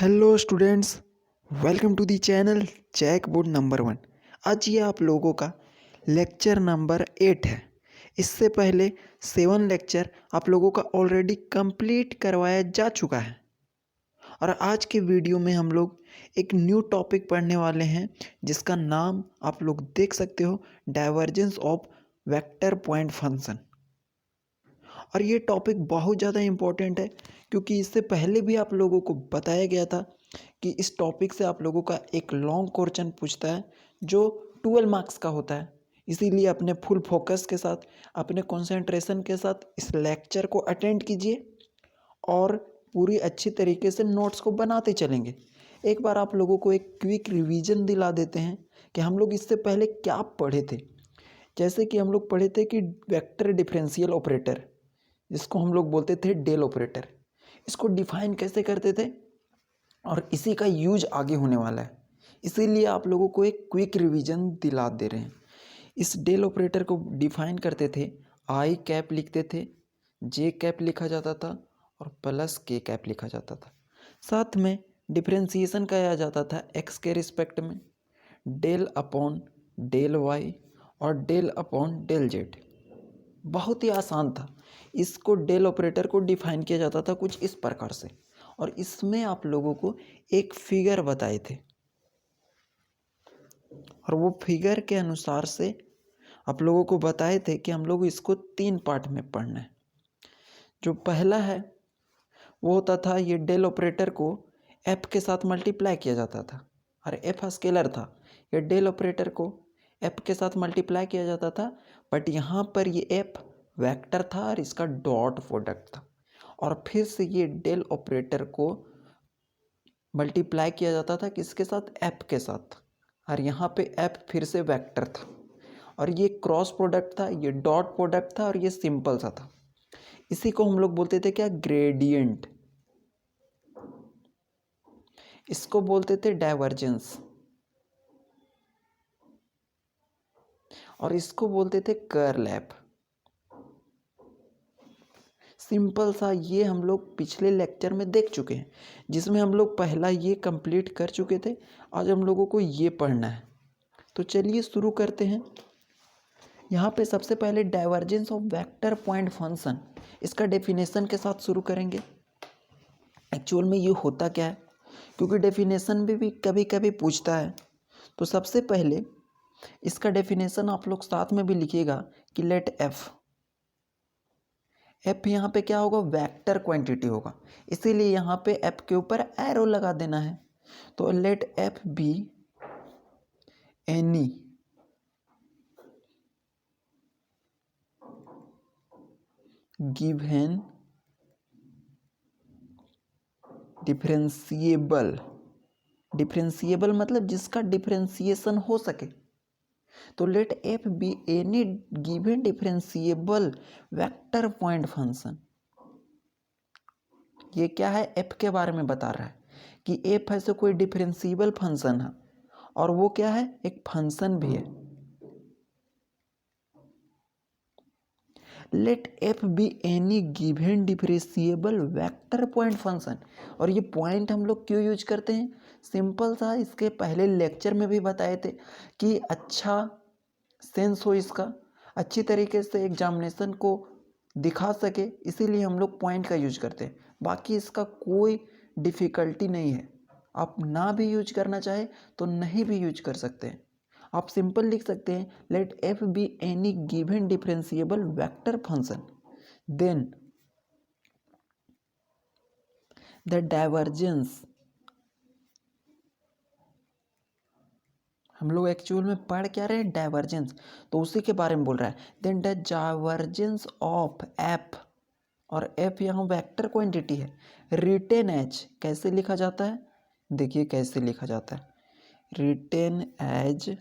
Hello students, welcome to the channel chalkboard number 1। आज ये आप लोगों का लेक्चर नंबर 8 है। इससे पहले 7 लेक्चर आप लोगों का ऑलरेडी कंप्लीट करवाया जा चुका है और आज के वीडियो में हम लोग एक न्यू टॉपिक पढ़ने वाले हैं जिसका नाम आप लोग देख सकते हो, divergence of vector point function. और ये टॉपिक बहुत ज़्यादा इम्पोर्टेंट है क्योंकि इससे पहले भी आप लोगों को बताया गया था कि इस टॉपिक से आप लोगों का एक लॉन्ग क्वेश्चन पूछता है जो 12 मार्क्स का होता है। इसीलिए अपने फुल फोकस के साथ, अपने कंसंट्रेशन के साथ इस लेक्चर को अटेंड कीजिए और पूरी अच्छी तरीके से नोट्स को बनाते चलेंगे। एक बार आप लोगों को एक क्विक रिवीजन दिला देते हैं कि हम लोग इससे पहले क्या पढ़े थे। जैसे कि हम लोग पढ़े थे कि वेक्टर डिफरेंशियल ऑपरेटर, जिसको हम लोग बोलते थे डेल ऑपरेटर, इसको डिफाइन कैसे करते थे और इसी का यूज आगे होने वाला है। इसीलिए आप लोगों को एक क्विक रिवीजन दिला दे रहे हैं। इस डेल ऑपरेटर को डिफाइन करते थे, आई कैप लिखते थे, जे कैप लिखा जाता था और प्लस के कैप लिखा जाता था। साथ में डिफरेंशिएशन किया जाता था एक्स के रिस्पेक्ट में, डेल अपॉन डेल वाई और डेल अपॉन डेल जेड। बहुत ही आसान था। इसको डेल ऑपरेटर को डिफाइन किया जाता था कुछ इस प्रकार से, और इसमें आप लोगों को एक फिगर बताए थे और वो फिगर के अनुसार से आप लोगों को बताए थे कि हम लोग इसको 3 पार्ट में पढ़ना है। जो पहला है वो होता था, ये डेल ऑपरेटर को एफ के साथ मल्टीप्लाई किया जाता था और एफ स्केलर था। ये डेल ऑपरेटर को एफ के साथ मल्टीप्लाई किया जाता था, बट यहाँ पर ये एफ वेक्टर था और इसका डॉट प्रोडक्ट था। और फिर से ये डेल ऑपरेटर को मल्टीप्लाई किया जाता था किसके साथ, एफ के साथ, और यहाँ पे एफ फिर से वेक्टर था और ये क्रॉस प्रोडक्ट था, ये डॉट प्रोडक्ट था और ये सिंपल सा था। इसी को हम लोग बोलते थे क्या, ग्रेडियंट। इसको बोलते थे डाइवर्जेंस और इसको बोलते थे कर्ल एफ। सिंपल सा ये हम लोग पिछले लेक्चर में देख चुके हैं, जिसमें हम लोग पहला ये कंप्लीट कर चुके थे। आज हम लोगों को ये पढ़ना है, तो चलिए शुरू करते हैं। यहाँ पे सबसे पहले divergence of vector point function, इसका डेफिनेशन के साथ शुरू करेंगे। एक्चुअल में ये होता क्या है, क्योंकि डेफिनेशन में भी कभी कभी पूछता है। तो सबसे पहले इसका डेफिनेशन आप लोग साथ में भी लिखिएगा कि लेट एफ, एफ यहाँ पे क्या होगा, वेक्टर क्वांटिटी होगा, इसीलिए यहाँ पे एफ के ऊपर एरो लगा देना है। तो let F be any given differentiable, differentiable मतलब जिसका डिफरेंशिएशन हो सके। तो let F be any given differentiable vector point function. ये क्या है, एफ के बारे में बता रहा है कि एफ ऐसे कोई डिफरेंशिएबल फंक्शन है और वो क्या है, एक फंक्शन भी है। Let F be any given differentiable vector point function. और ये पॉइंट हम लोग क्यों यूज करते हैं, सिंपल सा, इसके पहले लेक्चर में भी बताए थे कि अच्छा सेंस हो इसका, अच्छी तरीके से एग्जामिनेशन को दिखा सके, इसीलिए हम लोग पॉइंट का यूज करते हैं। बाकी इसका कोई डिफ़िकल्टी नहीं है, आप ना भी यूज करना चाहे तो नहीं भी यूज कर सकते हैं। आप सिंपल लिख सकते हैं, let F be any given differentiable vector function, then the divergence, हम लोग एक्चुअल में पढ़ क्या रहे हैं, डाइवर्जेंस, तो उसी के बारे में बोल रहा है। Then the divergence of F, और एफ यहाँ वेक्टर क्वांटिटी है, रिटेन एज, कैसे लिखा जाता है, देखिए कैसे लिखा जाता है, रिटेन एज,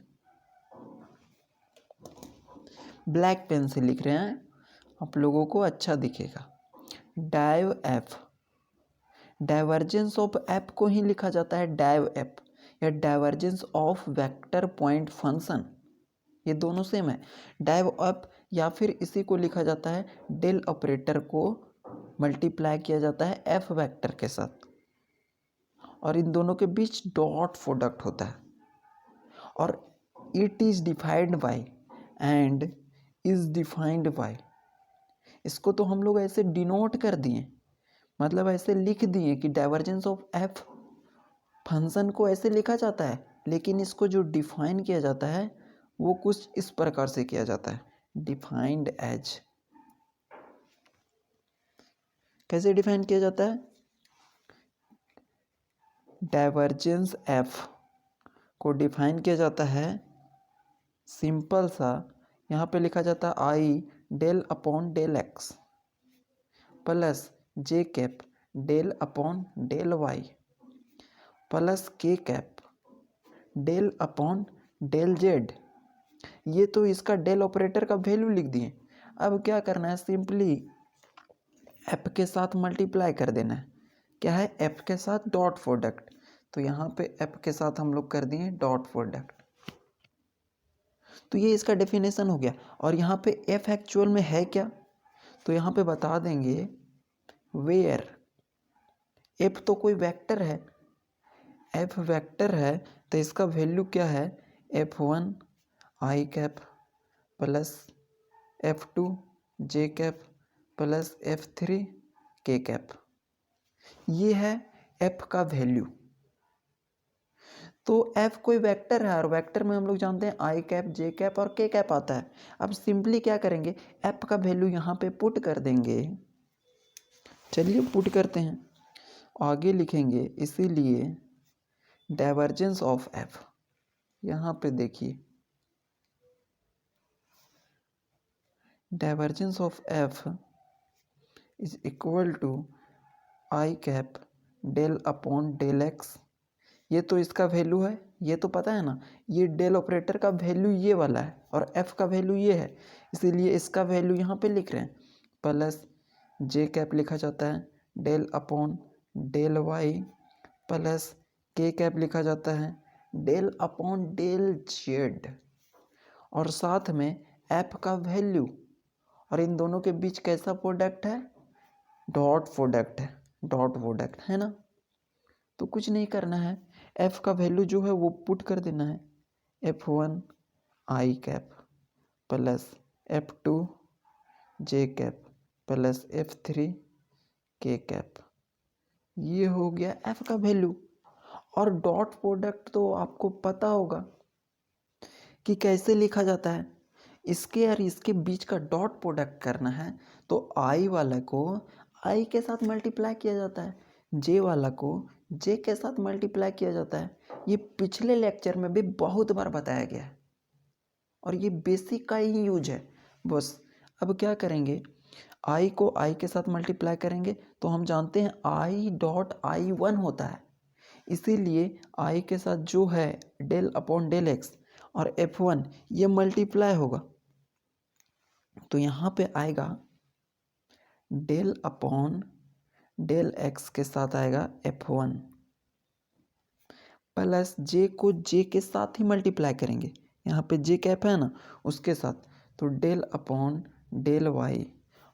ब्लैक पेन से लिख रहे हैं, आप लोगों को अच्छा दिखेगा, dive F, divergence of F को ही लिखा जाता है डाइव एफ या divergence of vector point function, ये दोनों सेम है। डाइव एफ या फिर इसी को लिखा जाता है, डेल ऑपरेटर को मल्टीप्लाई किया जाता है एफ वेक्टर के साथ और इन दोनों के बीच डॉट प्रोडक्ट होता है, और it is defined by and is defined by, इसको तो हम लोग ऐसे डिनोट कर दिए, मतलब ऐसे लिख दिए कि डाइवर्जेंस ऑफ एफ फंक्शन को ऐसे लिखा जाता है, लेकिन इसको जो डिफाइन किया जाता है वो कुछ इस प्रकार से किया जाता है, डिफाइंड एज। कैसे डिफाइन किया जाता है? डाइवर्जेंस एफ को डिफाइन किया जाता है सिंपल सा, यहाँ पे लिखा जाता है i del upon del x plus j cap del upon del y plus k cap del upon del z. ये तो इसका डेल ऑपरेटर का वैल्यू लिख दिए। अब क्या करना है, सिंपली एफ के साथ मल्टीप्लाई कर देना है। क्या है? एफ के साथ डॉट प्रोडक्ट। तो यहाँ पे एफ के साथ हम लोग कर दिए डॉट प्रोडक्ट। तो ये इसका डेफिनेशन हो गया। और यहाँ पे एफ एक्चुअल में है क्या, तो यहाँ पे बता देंगे वेयर एफ तो कोई वेक्टर है, एफ वेक्टर है तो इसका वैल्यू क्या है, F1 आई कैप प्लस F2 जे कैप प्लस F3 के कैप। ये है एफ का वैल्यू। तो एफ कोई वेक्टर है और वेक्टर में हम लोग जानते हैं आई कैप जे कैप और के कैप आता है। अब सिंपली क्या करेंगे, एफ का वैल्यू यहाँ पे पुट कर देंगे। चलिए पुट करते हैं, आगे लिखेंगे इसीलिए डाइवर्जेंस ऑफ एफ, यहाँ पे देखिए divergence of F is equal to i cap del upon del x. ये तो इसका वैल्यू है, ये तो पता है ना, ये डेल ऑपरेटर का वैल्यू ये वाला है और एफ का वैल्यू ये है, इसीलिए इसका वैल्यू यहाँ पे लिख रहे हैं। प्लस जे कैप लिखा जाता है del upon del y plus k cap लिखा जाता है डेल अपॉन डेल जेड, और साथ में एफ का वैल्यू, और इन दोनों के बीच कैसा प्रोडक्ट है, डॉट प्रोडक्ट है, डॉट प्रोडक्ट है ना। तो कुछ नहीं करना है, एफ का वैल्यू जो है वो पुट कर देना है, F1 आई कैप प्लस F2 जे कैप प्लस F3 के कैप। ये हो गया एफ का वैल्यू। और डॉट प्रोडक्ट तो आपको पता होगा कि कैसे लिखा जाता है, इसके और इसके बीच का डॉट प्रोडक्ट करना है तो आई वाला को आई के साथ मल्टीप्लाई किया जाता है, जे वाला को जे के साथ मल्टीप्लाई किया जाता है। ये पिछले लेक्चर में भी बहुत बार बताया गया है और ये बेसिक का ही यूज है बस। अब क्या करेंगे, आई को आई के साथ मल्टीप्लाई करेंगे तो हम जानते हैं आई डॉट आई 1 होता है, इसीलिए आई के साथ जो है डेल अपॉन डेल एक्स और F1 ये मल्टीप्लाई होगा, तो यहाँ पे आएगा डेल अपॉन डेल एक्स के साथ आएगा F1 प्लस जे को जे के साथ ही मल्टीप्लाई करेंगे, यहाँ पे जे कैप है ना उसके साथ, तो डेल अपॉन डेल वाई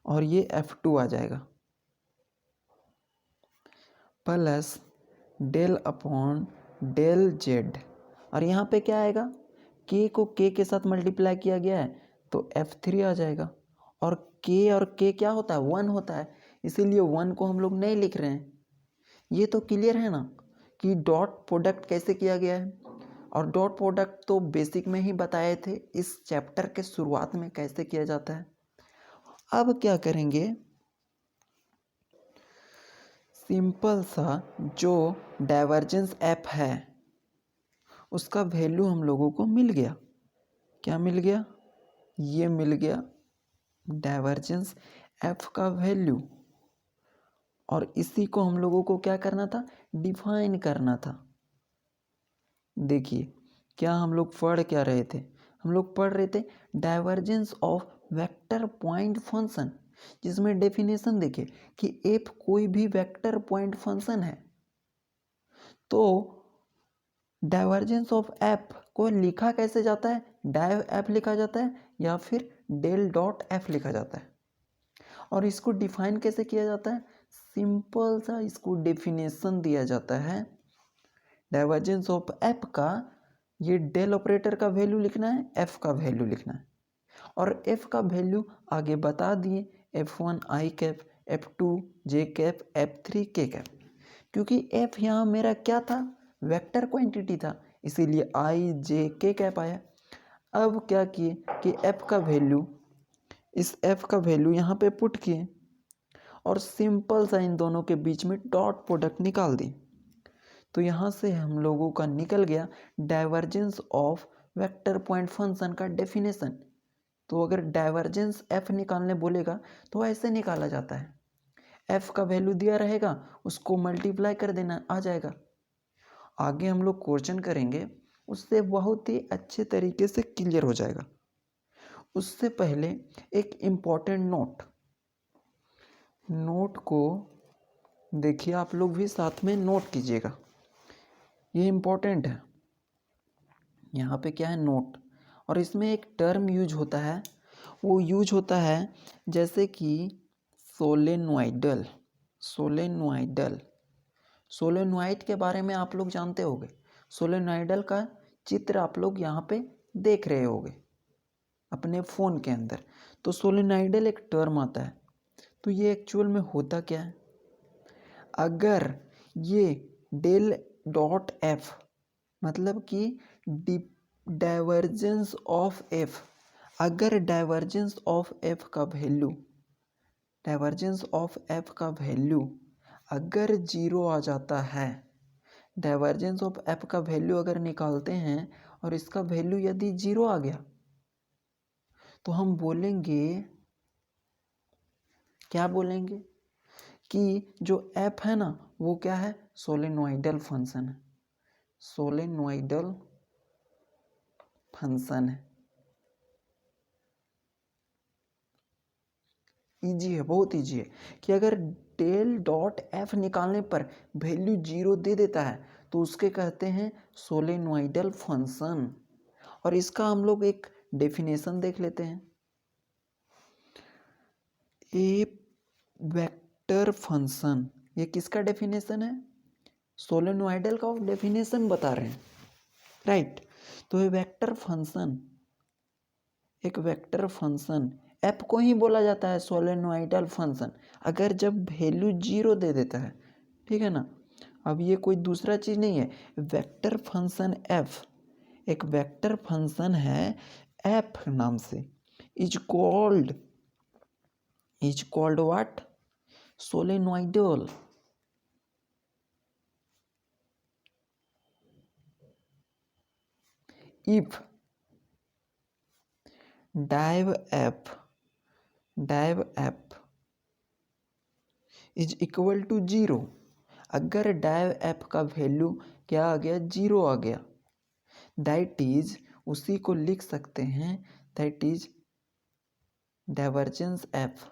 और ये F2 आ जाएगा plus del upon del z, और यहाँ पे क्या आएगा, के को के के साथ मल्टीप्लाई किया गया है तो F3 आ जाएगा, और के क्या होता है, 1 होता है, इसीलिए 1 को हम लोग नहीं लिख रहे हैं। ये तो क्लियर है ना कि डॉट प्रोडक्ट कैसे किया गया है, और डॉट प्रोडक्ट तो बेसिक में ही बताए थे, इस चैप्टर के शुरुआत में कैसे किया जाता है। अब क्या करेंगे, सिंपल सा जो डाइवर्जेंस एफ है उसका वैल्यू हम लोगों को मिल गया। क्या मिल गया, ये मिल गया डाइवर्जेंस एफ का वैल्यू, और इसी को हम लोगों को क्या करना था, डिफाइन करना था। देखिए क्या हम लोग पढ़ क्या रहे थे, हम लोग पढ़ रहे थे divergence of vector point function, जिसमें डेफिनेशन देखिए कि एफ कोई भी वेक्टर पॉइंट फंक्शन है तो डाइवर्जेंस ऑफ एफ को लिखा कैसे जाता है, डाइव एफ लिखा जाता है या फिर डेल डॉट एफ लिखा जाता है। और इसको डिफाइन कैसे किया जाता है, सिंपल सा इसको डेफिनेशन दिया जाता है डाइवर्जेंस ऑफ एफ का ये डेल ऑपरेटर का वैल्यू लिखना है, एफ का वैल्यू लिखना है। और एफ का वैल्यू आगे बता दिए, F1 आई कैप, F2 जे कैप, F3 के कैप। क्योंकि एफ यहाँ मेरा क्या था, वेक्टर क्वांटिटी था, इसीलिए आई जे के कैप आया। अब क्या किए कि एफ का वैल्यू, इस एफ का वैल्यू यहाँ पे पुट किए और सिंपल सा इन दोनों के बीच में डॉट प्रोडक्ट निकाल दी। तो यहाँ से हम लोगों का निकल गया divergence of vector point function का डेफिनेशन। तो अगर डाइवर्जेंस एफ निकालने बोलेगा तो ऐसे निकाला जाता है, एफ का वैल्यू दिया रहेगा, उसको मल्टीप्लाई कर देना, आ जाएगा। आगे हम लोग क्वेश्चन करेंगे, उससे बहुत ही अच्छे तरीके से क्लियर हो जाएगा। उससे पहले एक इम्पॉर्टेंट नोट को देखिए, आप लोग भी साथ में नोट कीजिएगा, ये इम्पॉर्टेंट है। यहाँ पे क्या है, नोट, और इसमें एक टर्म यूज होता है, वो यूज होता है जैसे कि सोलेनॉइडल। सोलेनॉइड के बारे में आप लोग जानते होंगे, सोलेनॉइडल का चित्र आप लोग यहाँ पे देख रहे होंगे अपने फ़ोन के अंदर। तो सोलेनॉइडल एक टर्म आता है, तो ये एक्चुअल में होता क्या है, अगर ये डेल डॉट एफ मतलब कि डाइवर्जेंस ऑफ एफ, अगर डाइवर्जेंस ऑफ एफ का वैल्यू अगर जीरो आ जाता है, डाइवर्जेंस ऑफ एफ का वैल्यू अगर निकालते हैं और इसका वैल्यू यदि जीरो आ गया, तो हम बोलेंगे, क्या बोलेंगे कि जो एफ है ना वो क्या है, सोलेनॉइडल फंक्शन है, सोलेनॉइडल फंक्शन है। इजी है, बहुत इजी है कि अगर डेल डॉट एफ निकालने पर वैल्यू जीरो दे देता है तो उसके कहते हैं सोलेनॉइडल फंक्शन। और इसका हम लोग एक डेफिनेशन देख लेते हैं। ए वेक्टर फंक्शन, ये किसका डेफिनेशन है, सोलेनॉइडल का डेफिनेशन बता रहे हैं, राइट। तो ये वेक्टर फंक्शन, एक वेक्टर फंक्शन एफ को ही बोला जाता है सोलेनॉइडल फंक्शन, अगर जब वैल्यू जीरो दे देता है, ठीक है ना। अब ये कोई दूसरा चीज़ नहीं है, वेक्टर फंक्शन एफ एक वेक्टर फंक्शन है एफ नाम से, is called what, solenoidal. If div F is equal to zero, अगर डाइव एफ का वैल्यू क्या आ गया, जीरो आ गया, दैट इज, उसी को लिख सकते हैं, दैट इज डाइवर्जेंस एफ,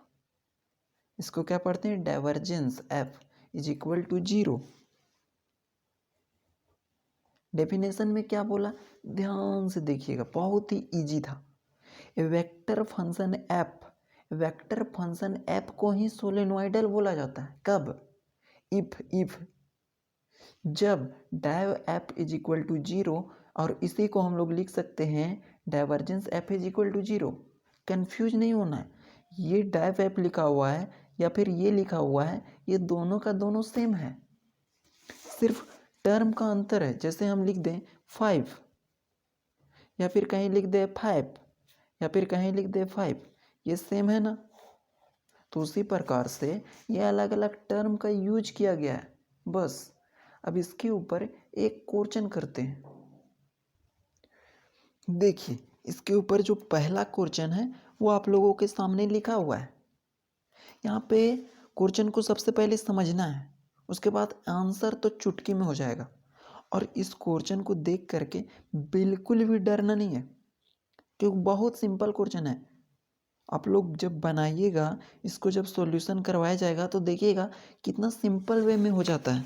इसको क्या पढ़ते हैं, divergence F is equal to zero. Definition में क्या बोला, ध्यान से देखिएगा, बहुत ही इजी था। वेक्टर फंक्शन एफ को ही सोलेनॉइडल बोला जाता है, कब, इफ जब div F is equal to zero, और इसी को हम लोग लिख सकते हैं divergence F is equal to zero. Confuse नहीं होना है, ये डाइव एफ लिखा हुआ है या फिर ये लिखा हुआ है, ये दोनों का दोनों सेम है, सिर्फ टर्म का अंतर है। जैसे हम लिख दें 5 या फिर कहीं लिख दे 5 या फिर कहीं लिख दे 5, ये सेम है ना। तो उसी प्रकार से ये अलग अलग टर्म का यूज किया गया है, बस। अब इसके ऊपर एक क्वेश्चन करते हैं। देखिए, इसके ऊपर जो पहला क्वेश्चन है वो आप लोगों के सामने लिखा हुआ है। यहाँ पे क्वेश्चन को सबसे पहले समझना है, उसके बाद आंसर तो चुटकी में हो जाएगा। और इस क्वेश्चन को देख करके बिल्कुल भी डरना नहीं है, क्योंकि बहुत सिंपल क्वेश्चन है। आप लोग जब बनाइएगा, इसको जब सॉल्यूशन करवाया जाएगा तो देखिएगा कितना सिंपल वे में हो जाता है।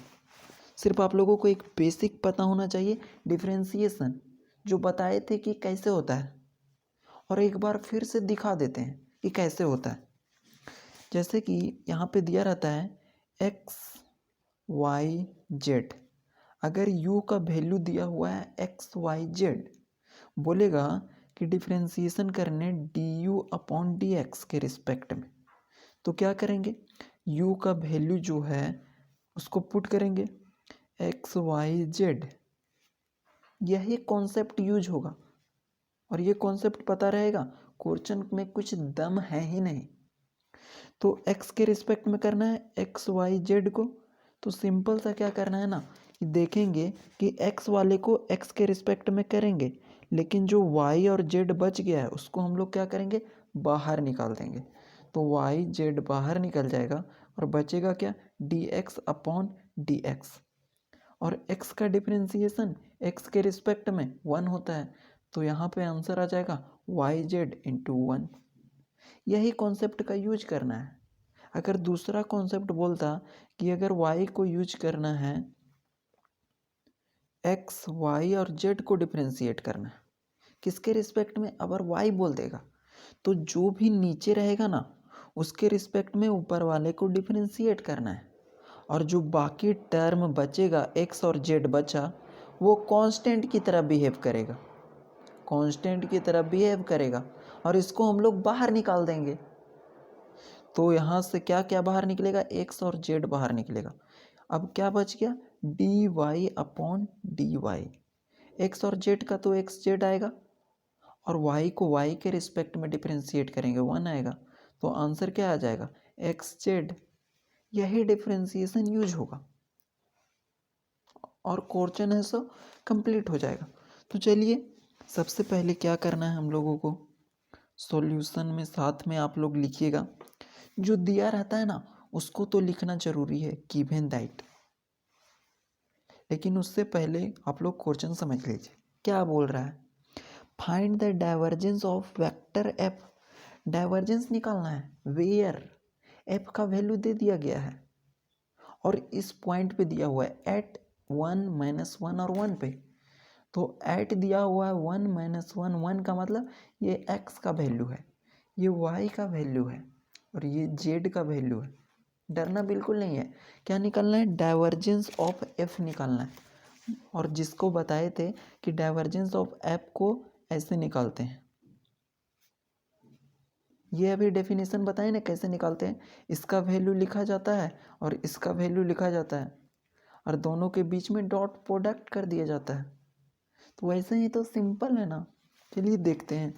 सिर्फ आप लोगों को एक बेसिक पता होना चाहिए, डिफरेंशिएशन जो बताए थे कि कैसे होता है, और एक बार फिर से दिखा देते हैं कि कैसे होता है। जैसे कि यहाँ पे दिया रहता है x y z, अगर u का वैल्यू दिया हुआ है एक्स वाई जेड, बोलेगा कि डिफ्रेंसिएशन करने du अपॉन डी एक्स के रिस्पेक्ट में, तो क्या करेंगे, u का वैल्यू जो है उसको पुट करेंगे एक्स वाई जेड, यही कॉन्सेप्ट यूज होगा। और ये कॉन्सेप्ट पता रहेगा, क्वेश्चन में कुछ दम है ही नहीं। तो x के रिस्पेक्ट में करना है एक्स वाई जेड को, तो सिंपल सा क्या करना है ना, कि देखेंगे कि x वाले को x के रिस्पेक्ट में करेंगे, लेकिन जो y और z बच गया है उसको हम लोग क्या करेंगे, बाहर निकाल देंगे। तो y z बाहर निकल जाएगा और बचेगा क्या, dx अपॉन dx। और x का डिफरेंशिएशन x के रिस्पेक्ट में 1 होता है, तो यहाँ पे आंसर आ जाएगा वाई जेड इंटू 1। यही कॉन्सेप्ट का यूज करना है। अगर दूसरा कॉन्सेप्ट बोलता कि अगर y को यूज करना है, x y और z को डिफरेंशिएट करना है, किसके रिस्पेक्ट में, अगर y बोल देगा तो जो भी नीचे रहेगा ना उसके रिस्पेक्ट में ऊपर वाले को डिफरेंशिएट करना है, और जो बाकी टर्म बचेगा x और z बचा, वो कांस्टेंट की तरह बिहेव करेगा, कांस्टेंट की तरह बिहेव करेगा, और इसको हम लोग बाहर निकाल देंगे। तो यहाँ से क्या क्या बाहर निकलेगा, x और z बाहर निकलेगा। अब क्या बच गया, d y upon d y. X और जेड का तो एक्स जेड आएगा, और y को y के रिस्पेक्ट में डिफरेंशिएट करेंगे 1 आएगा, तो आंसर क्या आ जाएगा, एक्स जेड। यही डिफरेंशिएशन यूज होगा और क्वेश्चन है सो कंप्लीट हो जाएगा। तो चलिए सबसे पहले क्या करना है हम लोगों को, सॉल्यूशन में साथ में आप लोग लिखिएगा, जो दिया रहता है ना उसको तो लिखना जरूरी है, गिवन दैट। लेकिन उससे पहले आप लोग क्वेश्चन समझ लीजिए क्या बोल रहा है, find the divergence of vector F. Divergence निकालना है, वेयर एफ का वैल्यू दे दिया गया है और इस पॉइंट पे दिया हुआ है एट 1 -1 और 1 पे। तो एट दिया हुआ है 1 -1, 1 का मतलब ये एक्स का वैल्यू है, ये वाई का वैल्यू है, और ये जेड का वैल्यू है। डरना बिल्कुल नहीं है। क्या निकालना है, डाइवर्जेंस ऑफ एफ निकालना है। और जिसको बताए थे कि डाइवर्जेंस ऑफ एफ को ऐसे निकालते हैं, ये अभी डेफिनेशन बताए ना कैसे निकालते हैं। इसका वैल्यू लिखा जाता है और इसका वैल्यू लिखा जाता है, और दोनों के बीच में डॉट प्रोडक्ट कर दिया जाता है। तो वैसे ही तो सिंपल है ना। चलिए देखते हैं,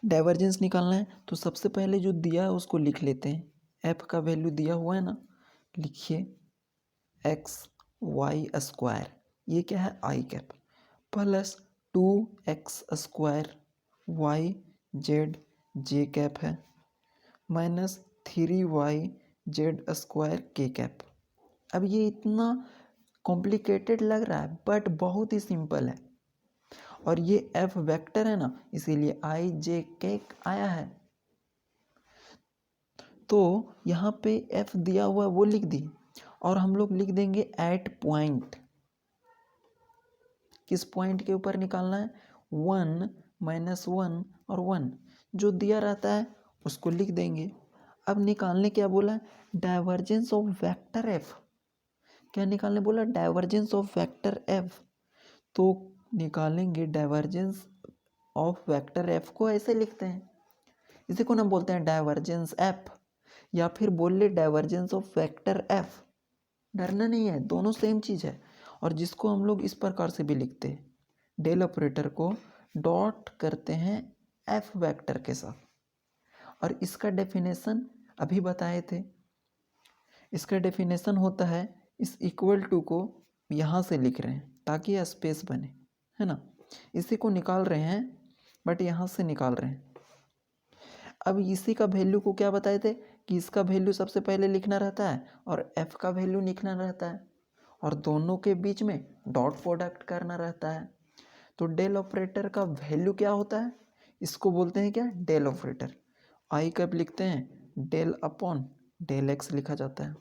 डाइवर्जेंस निकालना है तो सबसे पहले जो दिया है उसको लिख लेते हैं। एफ का वैल्यू दिया हुआ है ना, लिखिए एक्स वाई स्क्वायर, ये क्या है i cap, plus 2x square y z j cap है, minus 3y z square k cap. अब ये इतना कॉम्प्लिकेटेड लग रहा है बट बहुत ही सिंपल है, और ये f वेक्टर है ना इसीलिए आई जे के आया है। तो यहाँ पे f दिया हुआ है वो लिख दी, और हम लोग लिख देंगे एट पॉइंट। किस पॉइंट के ऊपर निकालना है, 1 -1 और 1 जो दिया रहता है उसको लिख देंगे। अब निकालने क्या बोला है, डाइवर्जेंस ऑफ वेक्टर एफ। क्या निकालने बोला, डाइवर्जेंस ऑफ वेक्टर एफ। तो निकालेंगे डाइवर्जेंस ऑफ वेक्टर एफ को ऐसे लिखते हैं, इसी को ना बोलते हैं डाइवर्जेंस एफ, या फिर बोल ले डाइवर्जेंस ऑफ वेक्टर एफ। डरना नहीं है, दोनों सेम चीज़ है। और जिसको हम लोग इस प्रकार से भी लिखते हैं, डेल ऑपरेटर को डॉट करते हैं एफ वेक्टर के साथ, और इसका डेफिनेशन अभी बताए थे। इसका डेफिनेशन होता है, इस इक्वल टू को यहाँ से लिख रहे हैं ताकि यह स्पेस बने, है ना। इसी को निकाल रहे हैं बट यहाँ से निकाल रहे हैं। अब इसी का वैल्यू को क्या बताए थे कि इसका वैल्यू सबसे पहले लिखना रहता है और एफ का वैल्यू लिखना रहता है, और दोनों के बीच में डॉट प्रोडक्ट करना रहता है। तो डेल ऑपरेटर का वैल्यू क्या होता है, इसको बोलते हैं क्या, डेल ऑपरेटर। आई कब लिखते हैं, डेल अपॉन डेल एक्स लिखा जाता है,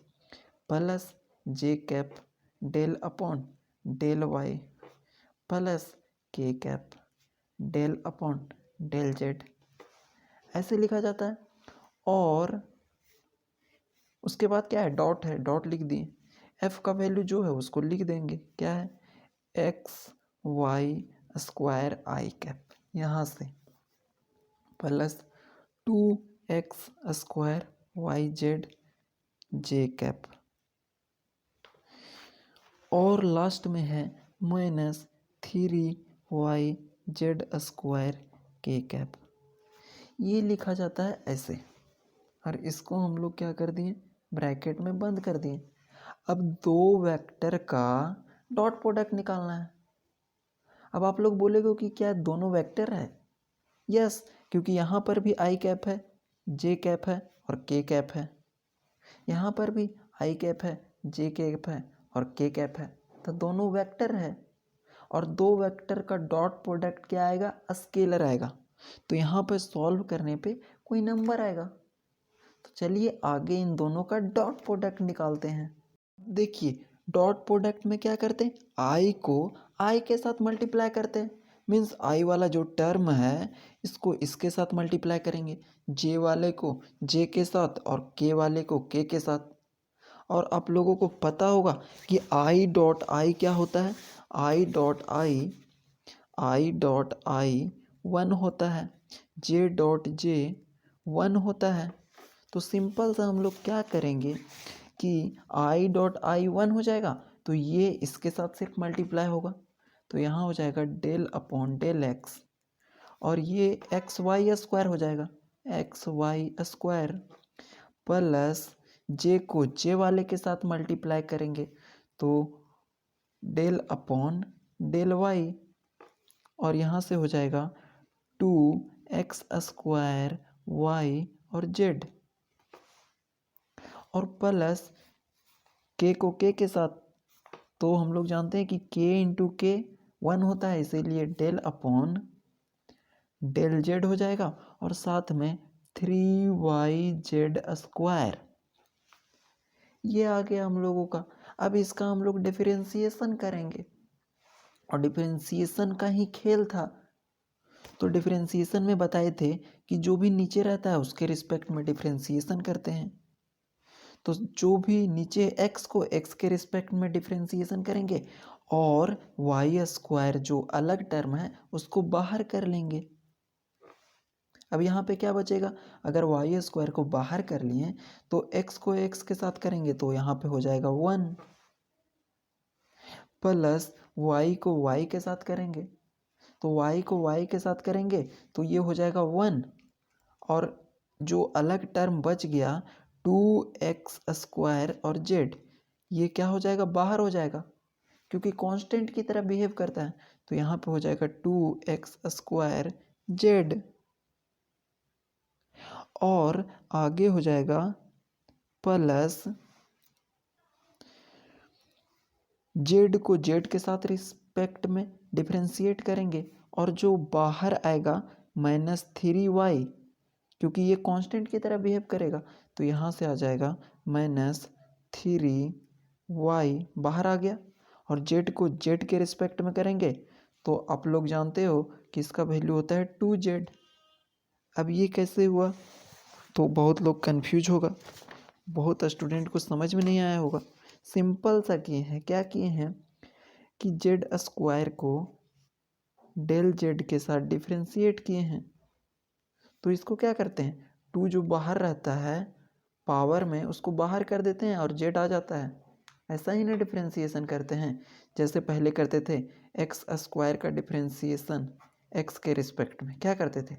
plus j cap del upon del y, plus k cap del upon del z, ऐसे लिखा जाता है। और उसके बाद क्या है, डॉट है, डॉट लिख दिए। एफ का वैल्यू जो है उसको लिख देंगे, क्या है, x y square i cap, यहाँ से plus 2x square y z j cap, और लास्ट में है -3y/z स्क्वायर के कैप। ये लिखा जाता है ऐसे, और इसको हम लोग क्या कर दिए, ब्रैकेट में बंद कर दिए। अब दो वेक्टर का डॉट प्रोडक्ट निकालना है। अब आप लोग बोलेगे कि क्या दोनों वेक्टर है? यस, क्योंकि यहाँ पर भी आई कैप है, जे कैप है और के कैप है, यहाँ पर भी आई कैप है, जे कैप है और के कैप है, तो दोनों वेक्टर है। और दो वेक्टर का डॉट प्रोडक्ट क्या आएगा, स्केलर आएगा। तो यहाँ पर सॉल्व करने पे कोई नंबर आएगा। तो चलिए आगे इन दोनों का डॉट प्रोडक्ट निकालते हैं। देखिए डॉट प्रोडक्ट में क्या करते हैं, आई को आई के साथ मल्टीप्लाई करते हैं, मीन्स आई वाला जो टर्म है इसको इसके साथ मल्टीप्लाई करेंगे, जे वाले को जे के साथ और के वाले को के साथ। और आप लोगों को पता होगा कि आई डॉट आई क्या होता है, आई डॉट आई 1 होता है, जे डॉट जे 1 होता है। तो सिंपल सा हम लोग क्या करेंगे कि आई डॉट आई 1 हो जाएगा, तो ये इसके साथ सिर्फ मल्टीप्लाई होगा, तो यहाँ हो जाएगा डेल अपॉन डेल एक्स, और ये एक्स वाई स्क्वायर हो जाएगा, एक्स वाई स्क्वायर प्लस जे को जे वाले के साथ मल्टीप्लाई करेंगे तो डेल अपॉन डेल वाई, और यहाँ से हो जाएगा 2x स्क्वायर वाई और जेड, और प्लस के को के साथ, तो हम लोग जानते हैं कि k इंटू के 1 होता है, इसीलिए डेल अपॉन डेल जेड हो जाएगा, और साथ में 3y/z स्क्वायर। ये आ गया हम लोगों का। अब इसका हम लोग डिफरेंशिएशन करेंगे, और डिफरेंशिएशन का ही खेल था। तो डिफरेंशिएशन में बताए थे कि जो भी नीचे रहता है उसके रिस्पेक्ट में डिफरेंशिएशन करते हैं। तो जो भी नीचे x को x के रिस्पेक्ट में डिफरेंशिएशन करेंगे, और वाई स्क्वायर जो अलग टर्म है उसको बाहर कर लेंगे। अब यहाँ पे क्या बचेगा, अगर वाई स्क्वायर को बाहर कर लिए तो x को x के साथ करेंगे तो यहाँ पे हो जाएगा 1, प्लस y को y के साथ करेंगे तो y को y के साथ करेंगे तो ये हो जाएगा 1, और जो अलग टर्म बच गया 2x स्क्वायर और z, ये क्या हो जाएगा, बाहर हो जाएगा, क्योंकि कांस्टेंट की तरह बिहेव करता है। तो यहाँ पे हो जाएगा 2x स्क्वायर z, और आगे हो जाएगा प्लस z को z के साथ रिस्पेक्ट में डिफरेंशिएट करेंगे, और जो बाहर आएगा -3y, क्योंकि ये कांस्टेंट की तरह बिहेव करेगा, तो यहाँ से आ जाएगा -3y, बाहर आ गया, और z को z के रिस्पेक्ट में करेंगे तो आप लोग जानते हो कि इसका वैल्यू होता है 2z। अब ये कैसे हुआ, तो बहुत लोग कंफ्यूज होगा, बहुत स्टूडेंट को समझ में नहीं आया होगा। सिंपल सा किए हैं, क्या किए हैं कि जेड स्क्वायर को डेल जेड के साथ डिफरेंशिएट किए हैं। तो इसको क्या करते हैं, 2 जो बाहर रहता है पावर में उसको बाहर कर देते हैं और जेड आ जाता है। ऐसा ही ना डिफरेंशिएशन करते हैं, जैसे पहले करते थे एक्स स्क्वायर का डिफरेंशिएशन एक्स के रिस्पेक्ट में क्या करते थे,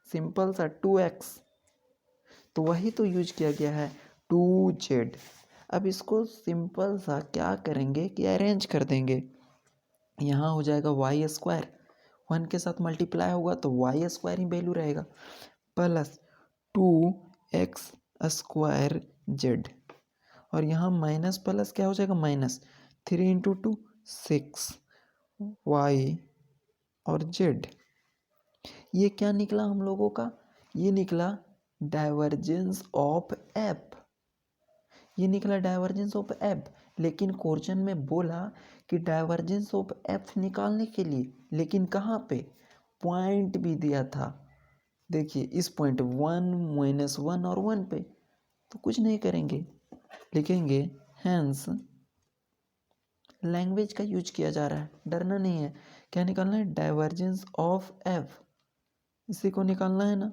सिंपल सा 2x, तो वही तो यूज किया गया है 2z। अब इसको सिंपल सा क्या करेंगे कि अरेंज कर देंगे। यहाँ हो जाएगा वाई स्क्वायर, 1 के साथ मल्टीप्लाई होगा तो वाई स्क्वायर ही वैल्यू रहेगा, प्लस 2x स्क्वायर जेड, और यहाँ माइनस प्लस क्या हो जाएगा, -3 इंटू 2 6 वाई और जेड। ये क्या निकला हम लोगों का, ये निकला डाइवर्जेंस ऑफ एफ, ये निकला डाइवर्जेंस ऑफ एफ। लेकिन क्वेश्चन में बोला कि डाइवर्जेंस ऑफ एफ निकालने के लिए, लेकिन कहाँ पे, पॉइंट भी दिया था। देखिए इस पॉइंट 1 -1 और 1 पे, तो कुछ नहीं करेंगे, लिखेंगे हैंस लैंग्वेज का यूज किया जा रहा है, डरना नहीं है। क्या निकालना है? डाइवर्जेंस ऑफ एफ, इसी को निकालना है ना।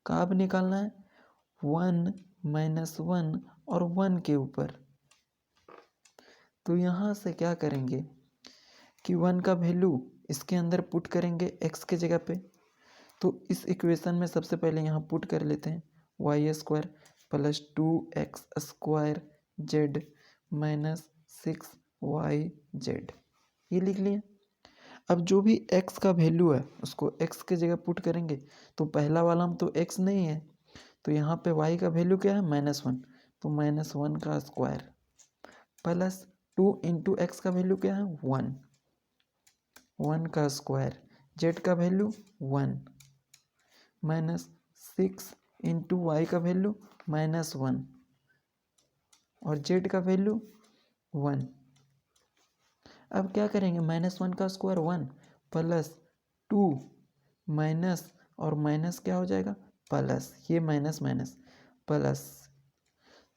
कब निकालना है? 1 - 1 और 1 के ऊपर। तो यहाँ से क्या करेंगे कि 1 का वैल्यू इसके अंदर पुट करेंगे x के जगह पे। तो इस इक्वेशन में सबसे पहले यहाँ पुट कर लेते हैं y² + 2x² z - 6yz, ये लिख लिए। अब जो भी x का वैल्यू है उसको x के जगह पुट करेंगे। तो पहला वाला हम तो x नहीं है, तो यहाँ पे y का वैल्यू क्या है? -1, तो -1 का स्क्वायर प्लस 2 इंटू एक्स का वैल्यू क्या है? 1, 1 का स्क्वायर, z का वैल्यू 1 -6 इंटू वाई का वैल्यू -1 और z का वैल्यू 1। अब क्या करेंगे? -1 का स्क्वायर 1 प्लस 2 माइनस और माइनस क्या हो जाएगा? प्लस, ये माइनस माइनस प्लस।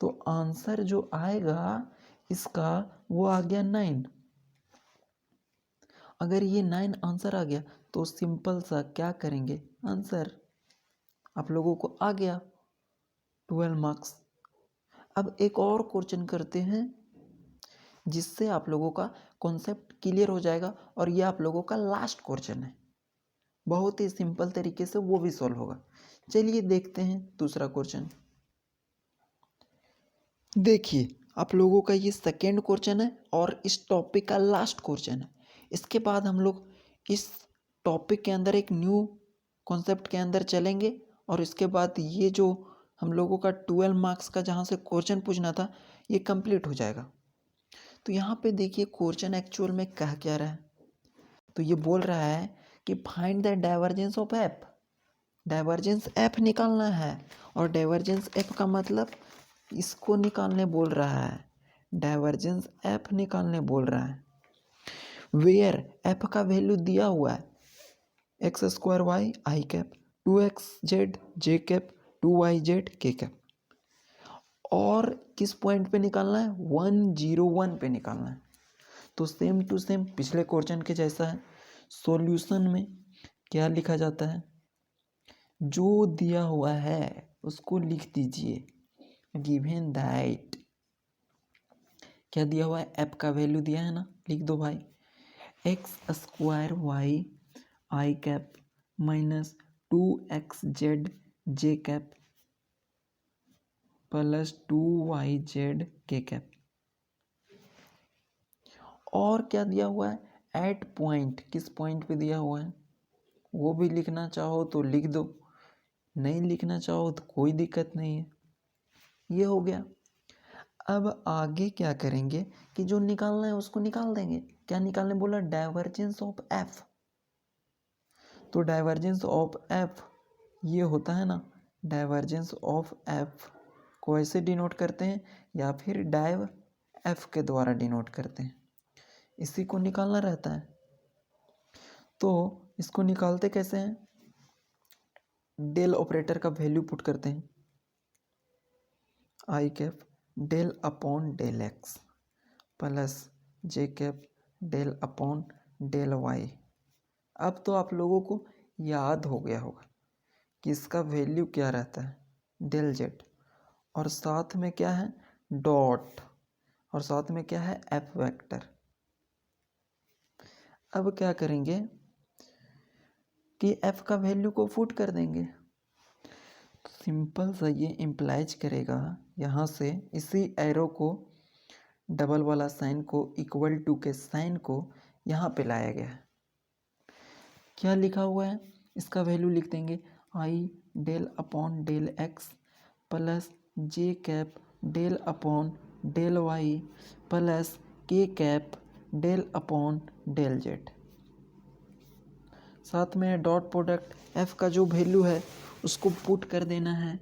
तो आंसर जो आएगा इसका वो आ गया 9। अगर ये 9 आंसर आ गया तो सिंपल सा क्या करेंगे? आंसर आप लोगों को आ गया 12 मार्क्स। अब एक और क्वेश्चन करते हैं जिससे आप लोगों का कॉन्सेप्ट क्लियर हो जाएगा और ये आप लोगों का लास्ट क्वेश्चन है। बहुत ही सिंपल तरीके से वो भी सॉल्व होगा। चलिए देखते हैं दूसरा क्वेश्चन। देखिए आप लोगों का ये सेकेंड क्वेश्चन है और इस टॉपिक का लास्ट क्वेश्चन है। इसके बाद हम लोग इस टॉपिक के अंदर एक न्यू कॉन्सेप्ट के अंदर चलेंगे और इसके बाद ये जो हम लोगों का 12 मार्क्स का जहाँ से क्वेश्चन पूछना था ये कंप्लीट हो जाएगा। तो यहाँ पे देखिए क्वेश्चन एक्चुअल में कह क्या रहा है। तो ये बोल रहा है कि find the divergence of F. Divergence F निकालना है और डाइवर्जेंस एफ का मतलब इसको निकालने बोल रहा है। डाइवर्जेंस एफ निकालने बोल रहा है। वेयर एफ का वैल्यू दिया हुआ है x² y i cap 2x z j cap 2y z k cap. और किस पॉइंट पे निकालना है? 101 पे निकालना है। तो सेम टू सेम पिछले क्वेश्चन के जैसा है। सॉल्यूशन में क्या लिखा जाता है? जो दिया हुआ है उसको लिख दीजिए। गिवन दैट क्या दिया हुआ है? एफ का वैल्यू दिया है ना, लिख दो भाई। x² y i cap -2x z j cap plus 2yz k cap. और क्या दिया हुआ है? एट पॉइंट, किस पॉइंट पे दिया हुआ है वो भी लिखना चाहो तो लिख दो, नहीं लिखना चाहो तो कोई दिक्कत नहीं है। ये हो गया। अब आगे क्या करेंगे कि जो निकालना है उसको निकाल देंगे। क्या निकालने बोला? Divergence of F. तो डाइवर्जेंस ऑफ एफ ये होता है ना, डाइवर्जेंस ऑफ एफ को ऐसे डिनोट करते हैं या फिर डाइव एफ के द्वारा डिनोट करते हैं। इसी को निकालना रहता है। तो इसको निकालते कैसे हैं? डेल ऑपरेटर का वैल्यू पुट करते हैं i cap del upon del x plus j cap del upon del y. अब तो आप लोगों को याद हो गया होगा कि इसका वैल्यू क्या रहता है? डेल जेड, और साथ में क्या है? डॉट, और साथ में क्या है? F vector. अब क्या करेंगे कि एफ का वैल्यू को पुट कर देंगे। सिंपल सा ये इम्प्लाइज करेगा यहाँ से इसी एरो को, डबल वाला साइन को, इक्वल टू के साइन को यहाँ पे लाया गया है। क्या लिखा हुआ है? इसका वैल्यू लिख देंगे i del upon del x plus j cap del upon del y plus k cap del upon del z. साथ में डॉट प्रोडक्ट एफ का जो वैल्यू है उसको पुट कर देना है।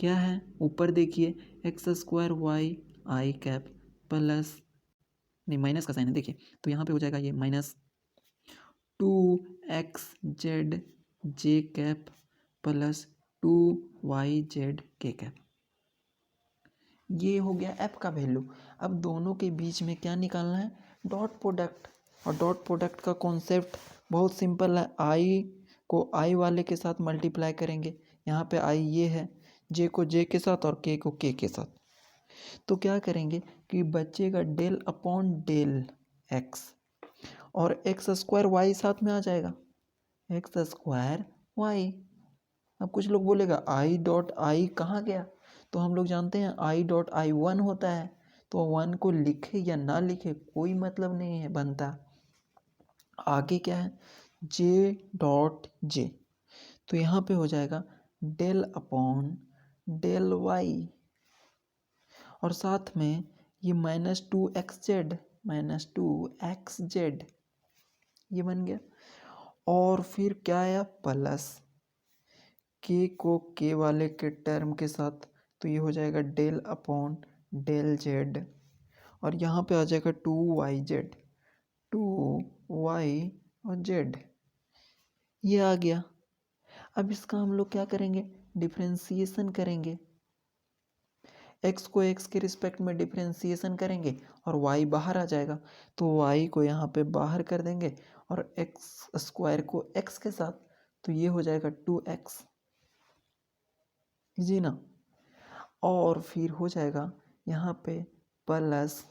क्या है? ऊपर देखिए x² y i cap plus, नहीं माइनस का साइन है देखिए, तो यहाँ पे हो जाएगा ये -2x z j cap plus 2yz k cap. ये हो गया एफ का वैल्यू। अब दोनों के बीच में क्या निकालना है, डॉट प्रोडक्ट। और डॉट प्रोडक्ट का कॉन्सेप्ट बहुत सिंपल है, आई को आई वाले के साथ मल्टीप्लाई करेंगे। यहाँ पे आई ये है, जे को जे के साथ और के को के के साथ। तो क्या करेंगे कि बचेगा डेल अपॉन डेल एक्स, और एक्स स्क्वायर वाई साथ में आ जाएगा, एक्स स्क्वायर वाई। अब कुछ लोग बोलेगा आई डॉट आई कहाँ गया, तो हम लोग जानते हैं आई डॉट आई वन होता है, तो वन को लिखे या ना लिखे कोई मतलब नहीं है बनता। आगे क्या है, जे डॉट जे, तो यहाँ पे हो जाएगा डेल अपॉन डेल वाई, और साथ में ये -2 एक्स जेड ये बन गया। और फिर क्या आया, प्लस के को के वाले के टर्म के साथ, तो ये हो जाएगा डेल अपॉन डेल जेड, और यहाँ पे आ जाएगा 2 वाई और जेड, ये आ गया। अब इसका हम लोग क्या करेंगे, डिफ्रेंसिएशन करेंगे। एक्स को एक्स के रिस्पेक्ट में डिफ्रेंसिएशन करेंगे और वाई बाहर आ जाएगा, तो वाई को यहाँ पे बाहर कर देंगे और एक्स स्क्वायर को एक्स के साथ, तो ये हो जाएगा 2x, जी ना। और फिर हो जाएगा यहाँ पे प्लस,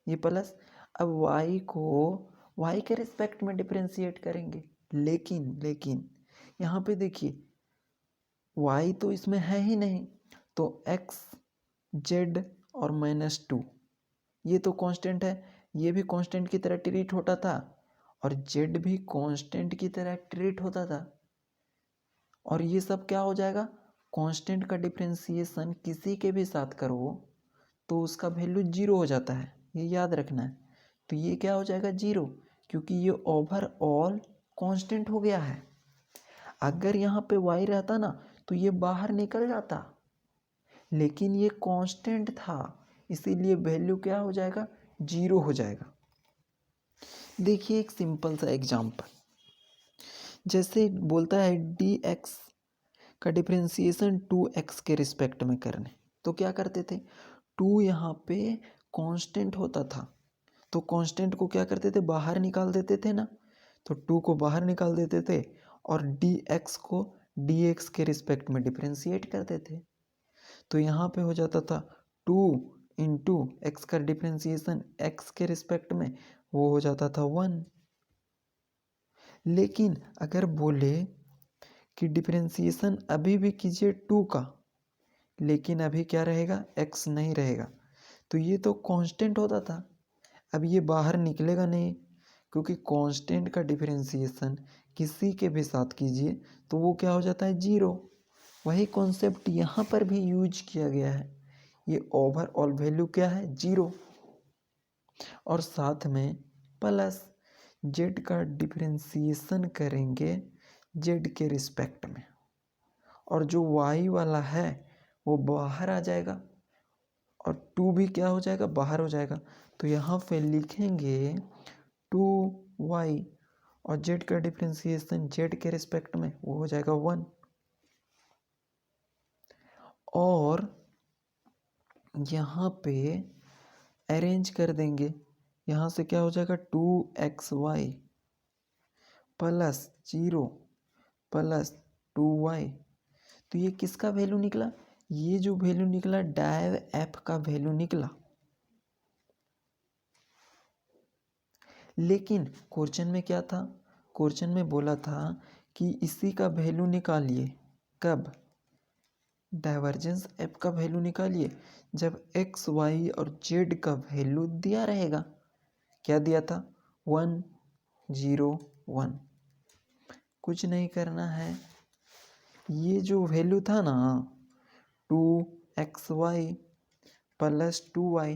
ये प्लस। अब y को y के रिस्पेक्ट में डिफ्रेंशिएट करेंगे, लेकिन यहाँ पे देखिए y तो इसमें है ही नहीं, तो x z और -2 ये तो कांस्टेंट है, ये भी कांस्टेंट की तरह ट्रीट होता था और z भी कांस्टेंट की तरह ट्रीट होता था। और ये सब क्या हो जाएगा, कांस्टेंट का डिफ्रेंसिएशन किसी के भी साथ करो तो उसका वैल्यू जीरो हो जाता है, ये याद रखना है। तो ये क्या हो जाएगा, जीरो, क्योंकि ये ओवरऑल कांस्टेंट हो गया है। अगर यहाँ पे y रहता ना तो ये बाहर निकल जाता, लेकिन ये कांस्टेंट था, इसीलिए वैल्यू क्या हो जाएगा, जीरो हो जाएगा। देखिए एक सिंपल सा एग्जांपल, जैसे बोलता है dx का डिफ्रेंसिएशन 2x के रिस्पेक्ट में करने, तो क्या करते थे, 2 यहाँ पे कांस्टेंट होता था, तो कांस्टेंट को क्या करते थे, बाहर निकाल देते थे ना, तो 2 को बाहर निकाल देते थे और dx को dx के रिस्पेक्ट में डिफ्रेंशिएट करते थे। तो यहाँ पे हो जाता था 2 इंटू एक्स का डिफ्रेंशिएशन x के रिस्पेक्ट में, वो हो जाता था 1। लेकिन अगर बोले कि डिफ्रेंशिएशन अभी भी कीजिए 2 का, लेकिन अभी क्या रहेगा, x नहीं रहेगा, तो ये तो कांस्टेंट होता था, अब ये बाहर निकलेगा नहीं, क्योंकि कांस्टेंट का डिफरेंशिएशन किसी के भी साथ कीजिए तो वो क्या हो जाता है, जीरो। वही कॉन्सेप्ट यहाँ पर भी यूज किया गया है, ये ओवरऑल वैल्यू क्या है, जीरो, और साथ में प्लस जेड का डिफरेंशिएशन करेंगे जेड के रिस्पेक्ट में, और जो वाई वाला है वो बाहर आ जाएगा और 2 भी क्या हो जाएगा, बाहर हो जाएगा। तो यहाँ पे लिखेंगे 2y और z का डिफ्रेंसिएशन z के रिस्पेक्ट में वो हो जाएगा 1, और यहाँ पे अरेंज कर देंगे, यहाँ से क्या हो जाएगा 2xy प्लस 0 प्लस 2y, तो ये किसका वैल्यू निकला, ये जो वैल्यू निकला डायव एफ का वैल्यू निकला। लेकिन क्वेश्चन में क्या था, क्वेश्चन में बोला था कि इसी का वैल्यू निकालिए, कब, डाइवर्जेंस एफ का वैल्यू निकालिए जब एक्स वाई और जेड का वैल्यू दिया रहेगा। क्या दिया था, 1 0 1। कुछ नहीं करना है, ये जो वैल्यू था ना 2xy प्लस 2y,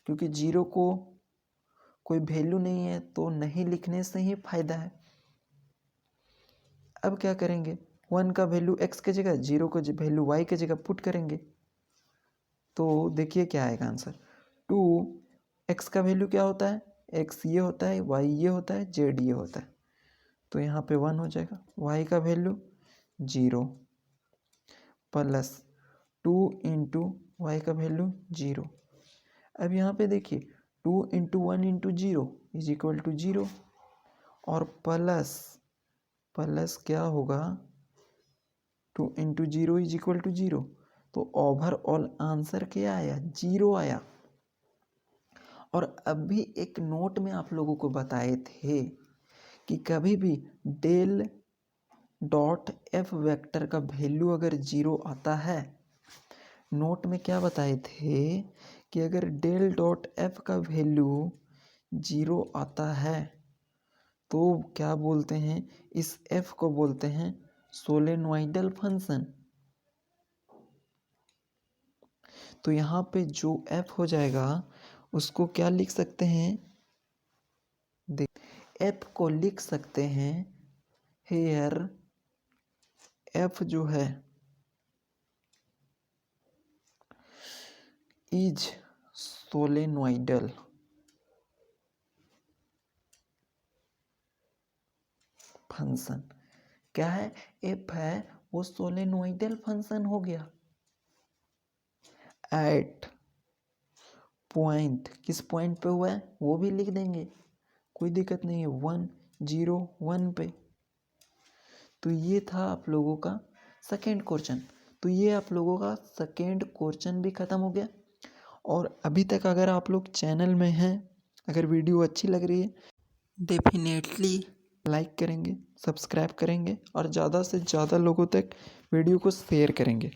क्योंकि जीरो को कोई वैल्यू नहीं है तो नहीं लिखने से ही फायदा है। अब क्या करेंगे, 1 का वैल्यू x के जगह, 0 को वैल्यू y के जगह पुट करेंगे, तो देखिए क्या आएगा आंसर, 2x का वैल्यू क्या होता है, x ये होता है, y ये होता है, z ये होता है, तो यहाँ पे 1 हो जाएगा। y का वैल्यू 0 प्लस 2 इंटू y का वैल्यू 0। अब यहाँ पे देखिए 2 into 1 into 0 is equal to 0 और प्लस क्या होगा 2 इंटू 0 इज इक्वल टू 0। तो ओवरऑल आंसर क्या आया 0 आया। और अभी एक नोट में आप लोगों को बताए थे कि कभी भी डेल डॉट एफ वेक्टर का वैल्यू अगर 0 आता है, नोट में क्या बताए थे कि अगर डेल डॉट एफ का वैल्यू 0 आता है तो क्या बोलते हैं, इस एफ को बोलते हैं सोलेनोइडल फंक्शन। तो यहाँ पे जो एफ हो जाएगा उसको क्या लिख सकते हैं, एफ को लिख सकते हैं हेयर एफ जो है इज सोलेनोइडल फंक्शन। क्या है, एफ है वो सोलेनोइडल फंक्शन हो गया। एट पॉइंट, किस पॉइंट पे हुआ है वो भी लिख देंगे, कोई दिक्कत नहीं है, 1 0 1 पे। तो ये था आप लोगों का सेकेंड क्वेश्चन। तो ये आप लोगों का सेकेंड क्वेश्चन भी ख़त्म हो गया। और अभी तक अगर आप लोग चैनल में हैं, अगर वीडियो अच्छी लग रही है डेफिनेटली लाइक करेंगे, सब्सक्राइब करेंगे और ज़्यादा से ज़्यादा लोगों तक वीडियो को शेयर करेंगे।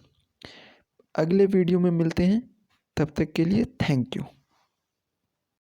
अगले वीडियो में मिलते हैं, तब तक के लिए थैंक यू।